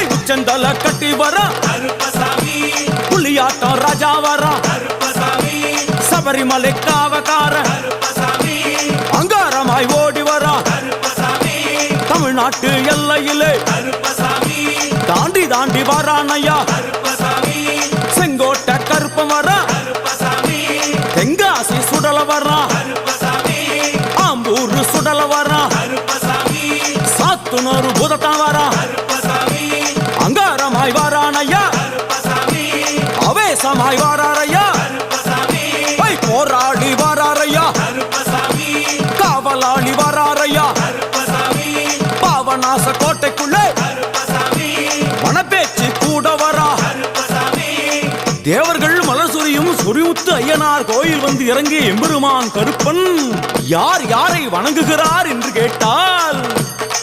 உச்சந்தல கட்டி வர புலியாட்டம் ராஜா வர சபரிமலை காவக்கார அங்காரமாய் ஓடி வர தமிழ்நாட்டு எல்லையிலே தாண்டி தாண்டி வரானையா செங்கோட்டை கருப்பம் வர தெங்காசி சுடல வர ஆம்பூர் சுடல வர சாத்துனூர் புதட்டம் வர அங்காரமாய் வாரானையா அவேசமாய் வாராரையா போராடி வாராரையா காவலாளி வாராரையா பாவநாச கோட்டைக்குள்ளே மனப்பேச்சு கூட வரா தேவர்கள் மலர் சொரியும் சொரிமுத்து ஐயனார் கோயில் வந்து இறங்கிய எம்பெருமான் கருப்பன் யார் யாரை வணங்குகிறார் என்று கேட்டால்